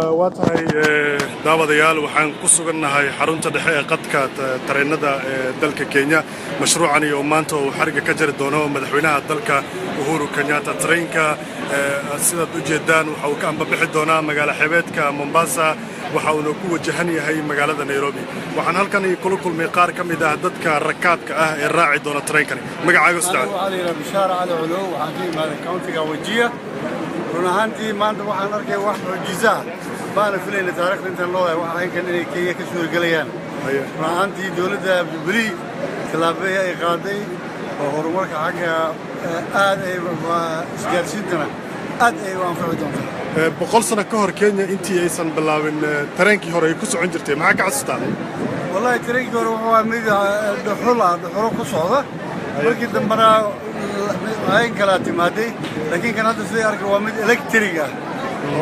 waatahay daawadayaal waxaan ku sugannahay xarunta dhexe ee qadka tareenada dalka Kenya mashruucan iyo maanta uu xariga ka jari doono madaxweynaha dalka Uhuru Kenyatta tareenka sida u jeedaan waxa uu ka ambabixi doonaa magaalo xeebeedka Mombasa waxa uu ku wajahan yahay magaalada Nairobi waxaan halkan kula kulmay qaar ka mid ah dadka rakaabka ah ee raaci doona tareenkan magacaaga ustaad علي بشار علي علو وحكي مال كاونتيga wajiya runaantii maanta waxaan arkay wax mucjiso baan filayna taariikhda inta loo yahay waxa ay kan inay Kenya ka soo galayaan runaantii dawladda Jubilee talaabay ay qaaday oo horumarka xagga aad ay isgaarsiintana aad ay u anfaci doontaa boqol sano ka hor Kenya intii aysan bilaabin tareenkii hore ay ku socon jirtay maxaa ka xasuustaan wallahi tareenkii hore wuxuu mid dhuxul ku socda markii dambana ay kala timaaday laakiin kan hadda sidii arkay waa mid electric ah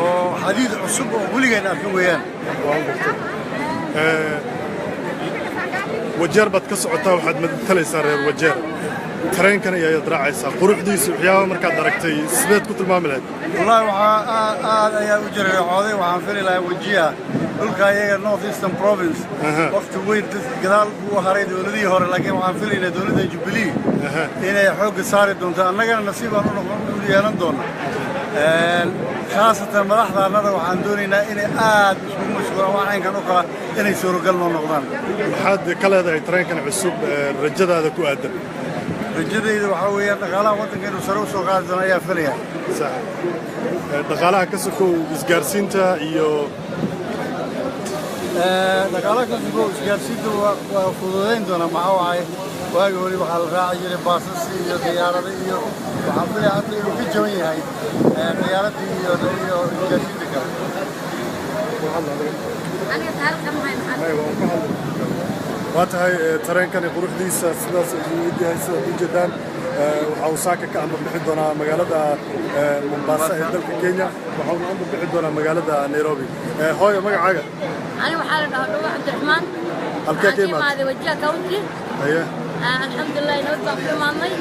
oo xadiid cusub oo weligeed arkin weeyaan wajeer bad ka socotaa waxaad madalaysaa reer wajeer tareenkan ayaad raacaysaa quruxdiisa waxyaabo markaad aragtay sideed ku tilmaami lahayd wallahi waxa aad ayaa u jiray cooday waxaan fili lahaa wajiya dhulka ayaga North Eastern Province waqti weyn gadaal buu haray dawladii hore laakiin waxaan filaynaa dawladda Jubilee inay xoog saari doonto annagana nasiib aan u noqon yeelan doono khaasatan madaxdaanada waxaan doonaynaa inay aad isku mashquulaan waxaan u kala inay suuragal noqdaan maxaad ka leedahay tareenkan cusub rajadaada ku aadan rajadayda waxa weeyaan dhaqaalaha waddankeenu sare u soo qaadi doona ayaa filaya sax dhaqaalaha ka sokow isgaarsiinta iyo dhaqaalaha ka sokow isgaarsiinta waa fududayn doona maxaa waaye waagi hore waxaa la raaci jiray baasas iyo diyaarado iyo waxaan filaya hadda inuu ka jaban yahay diyaaradii iyo isgaarsiinta kale waatahay tareenkani quruxdiisa sidaas uu yahay sida u jeedaan waxa uu saaka ka ambabixi doonaa magaalada Mombasa ee dalka Kenya waxa uu ambabixi doonaa magaalada Nairobi hooyo magacaaga أنا وحالة عبد الرحمن halkee وجهة كونتي الحمد لله نوضع في مامي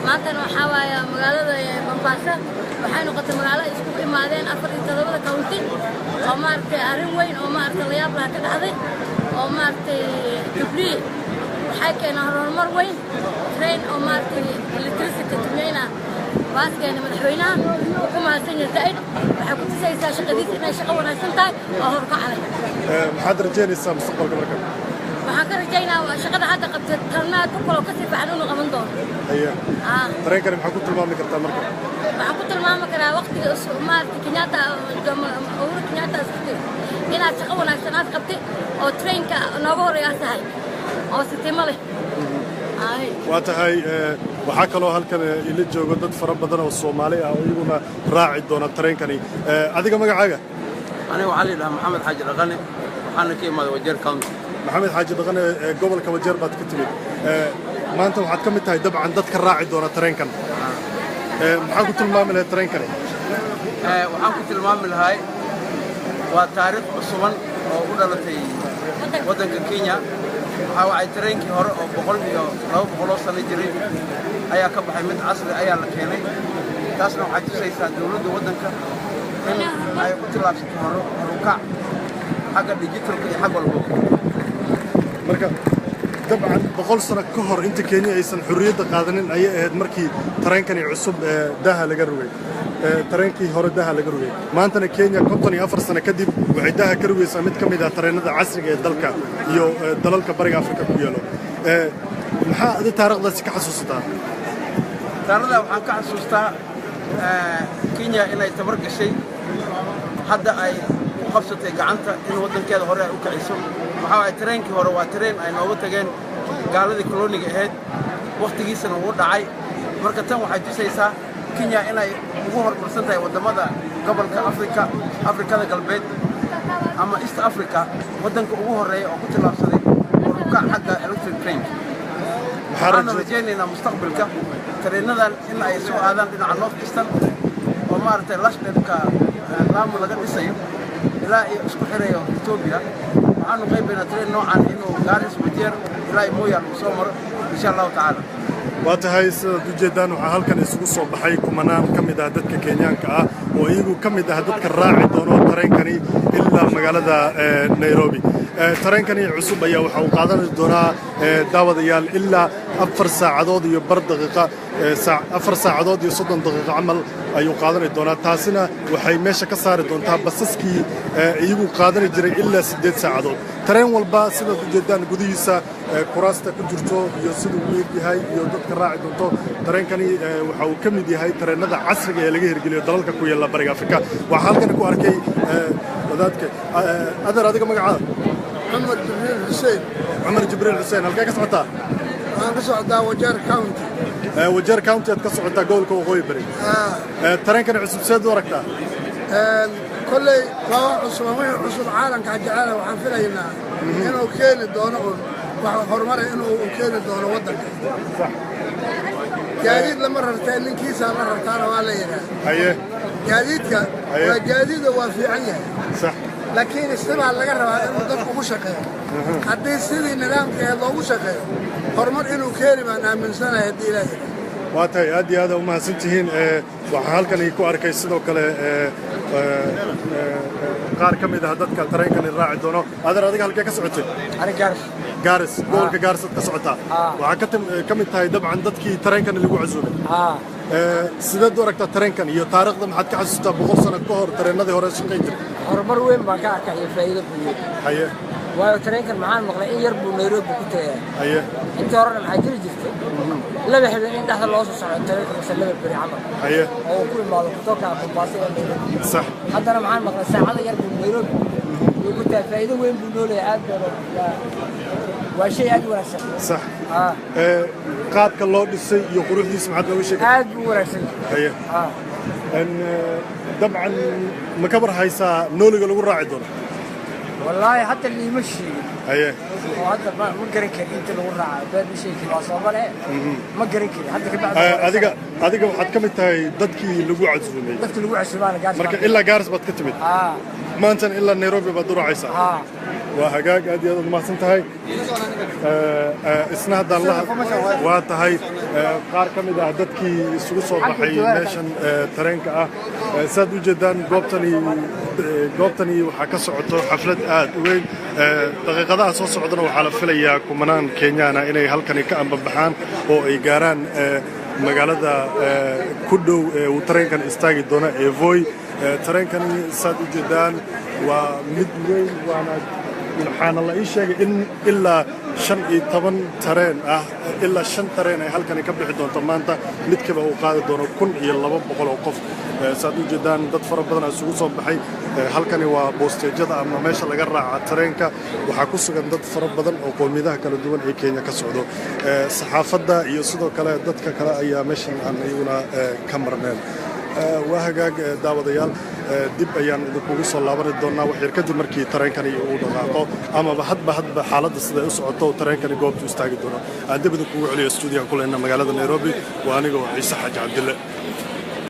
ما كانوا حوايا مقالة مباسة وحين قد مقالة يسكوك إمادين أفر إنتظروا كونتي ومارت أرين وين ومارت الياب لها كده هذي ومارت جبلي وحاكي نهر المر وين ترين ومارت الكتريسيتي تمينا باس كان مدحوينا وكما سنة زائد وحكوت سيسا شقديس إنا شقونا سنتاي وهرقع عليه maxaad rajaynaysaa mustaqbalka marka waxaan ka rajaynaa shaqada hadda qabtay talnaad ku kala ka sifaan uu qaban doono tareenkan maxaa ku tilmaami kartaa marka waxaan ku tilmaami karaa waqtiga Soomaaliya Kenyatta Uhuru Kenyatta inaad shaqo wanaagsan aad qabtay oo treenka nooga horeeyaa tahay oo sitima leh waa tahay waxaa kaloo halkan ila joogo dad fara badan oo Soomaali ah oo iyaguna raaci doona tareenkani adiga magacaaga أنا وعلي لها محمد حاج الغني وحنا كيما وجير كاونتي محمد حاج الغني gobolka wajeer baad ka timid maanta waxaad ka mid tahay dabcan dadka raaci doona tareenkan maxaa ku tilmaami lahayd tareenkani waxaan ku tilmaami lahay waa taariikh cusuban oo u dhalatay waddanka Kenya waxa ay tareenkii hore oo 100 iyo 200 sano jiray ayaa ka baxay mid casri ayaa la keenay taasna waxay tusaysaa dawladda waddanka ay ku tilaabsatay horukac xagga digitalka iyo xag walba marka dabcan 100 sano ka hor inta Kenya aysan xurriyadda qaadanin ayay ahayd markii tareenkani cusub daha laga rugay tareenkii hore daha laga rugay maantana Kenya 54 sano kadib waxay daha ka rugaysaa mid ka mid ah tareenada casriga ee dalka iyo dalalka bariga Afrika ku yaalo maxaa aad taariikhdaas ka xasuustaa taariikhda waxaan ka xasuustaa Kenya inay tabar gashay hadda ay u qabsatay gacanta in waddankeeda hore ay u kiciso waxa ay tareenkii hore waa tareen ay nooga tageen gaaladii koloniga ahayd waqtigiisana uu dhacay marka tan waxay tusaysaa Kenya inay ugu horumarsan tahay wadamada gobolka Afrikada galbeed ama East Africa waddanka ugu horeeya oo ku tilaabsaday horukac xagga electric train waxaan rajaynaynaa mustaqbalka tareenadan in ay soo aadaan dhinaca North Eastern oo maartay lashdka laamu laga dhisayo ilaa ay isku xireeyo Ethiopia waxaanu qaybaynaa tareen noocan inuu gaaris wajeer ilaa mooyaan soo maro insha Allah ta'ala waatahay sida u jeedaan waxa halkan isugu soo baxay kumanaan ka mid ah dadka Kenyaanka ah oo iyagu ka mid ah dadka raaci doona tareenkani magaalada Nairobi tareenkani cusub ayaa waxa uu qaadan doonaa daawadayaal ilaa 4 saacadood iyo bar daqiiqo 4 saacadood iyo 30 daqiiqo camal ayuu qaadan doonaa taasina waxay meesha ka saari doontaa basaskii iyagu qaadan jiray ilaa 8 saacadood tareen walba sida u jeedaan gudihiisa kuraasta ku jirto iyo sidoo uu yahay iyo dadka raaci doonto tareenkani waxa uu kamid yahay tareenada casriga ee laga hirgeliyo dalalka ku yaala bariga Afrika waxa halkan ku arkay wadaadka adar adiga magacaada عمر جبريل حسين halkee ka socotaa waxaan ka socdaa Wajeer County aad ka socotaa gobolka Waqooyi Bari tareenkan cusub seed u aragtaa kolley waa cusub caalamka jecel waxaan filaynaa inuu keeni doono wax horumar inuu keeni doono wadanka gaadiid lama rartay ninkiisa la rartaana waa la yiraahdaa haye gaadiidka waa gaadiid waa fiican yahay sax laakiin isticmaal laga rabaa inuu dadku ugu shaqeeyo haddii sidii nidaamka loogu shaqeeyo horumar inuu keeni baan aaminsanahay haddii ilaahay waa tahay aad iyo aad u mahadsantihiin waxaan halkan ku arkay sidoo kale qaar ka mid ah dadka tareenkan raaci doono adar adiga halkee ka socotay Garis gobolka Garis ka socotaa waxa ka mid tahay dabcan dadkii tareenkan lagu casuumay sidaad u aragtaa tareenkan iyo taariikhda maxaad ka xasuustaa 100 sano ka hor tareenadii hore shaqeyn jiray horumar weyn baan ka arkay faa'iido buuyo haye waayo tareenkan maxaan maqlay in yar buu Nairobi ku tagay haye inta hore maxaa jiri jirtay laba xilin in dhaxda loo soo socdo tareenka salada bari camal haye oo ku imaado kutoka Mombasa Nairobi sax haddana maxaan maqlay saacada yar buu Nairobi ugu taa faa'iido weyn buu nooleeyahay aad waa shay aad wanaagsan sax qaabka loo dhisay iyo quruxdiisa maxaad nooga sheegay aad buu wanaagsan haye dabcan ma ka bar haysaa nooliga lagu raaci doono wallahi hatta li mashi haye oo hadda ma garan kari inta lagu raaco beed sheekay waa Soomaaliya ma garan kari hadda ka bacda adiga waxaad ka mid tahay dadkii lagu casuumay Garis marka ilaa Garis baad ka timid maanta ilaa Nairobi baad u raacaysaa waa hagaag aad iyo aad u mahadsan tahay isna hadda waa tahay qaar ka mid ah dadkii isugu soo baxay meeshan tareenka ah saad u jeedaan goobtani waxa ka socoto xaflad aad u weyn daqiiqadaha soo socdana waxaa la filayaa kumanaan Kenyaana inay halkani ka ambabaxaan oo ay gaaraan magaalada ku dhow uu tareenkan istaagi doona ee Voi tareenkani saad u jeedaan waa mid weyn waana waxaana la ii sheegay in ilaa 15 tareen ah ilaa 5 tareen ay halkani ka bixi doonto maanta midkiiba uu qaadi doono 1200 oo qof saad u jeedaan dad fara badan isugu soo baxay halkani waa boostejada ama meesha laga raaca tareenka waxa ku sugan dad fara badan oo qoomiyadaha kala duwan ee Kenya ka socdo saxaafadda iyo sidoo kale dadka kale ayaa meeshan aan iyaguna ka marneen waa hagaag daawadayaal dib ayaan idinku soo laaban doonaa wax yar kadib markii tareenkani uu dhaqaaqo ama hadba xaaladda sida u socoto tareenkani goobtu istaagi doono aan dib idinku celiyo stuudiyoga kuleyna magaalada Nairobi waa aniga Ciise Xaaji Cabdille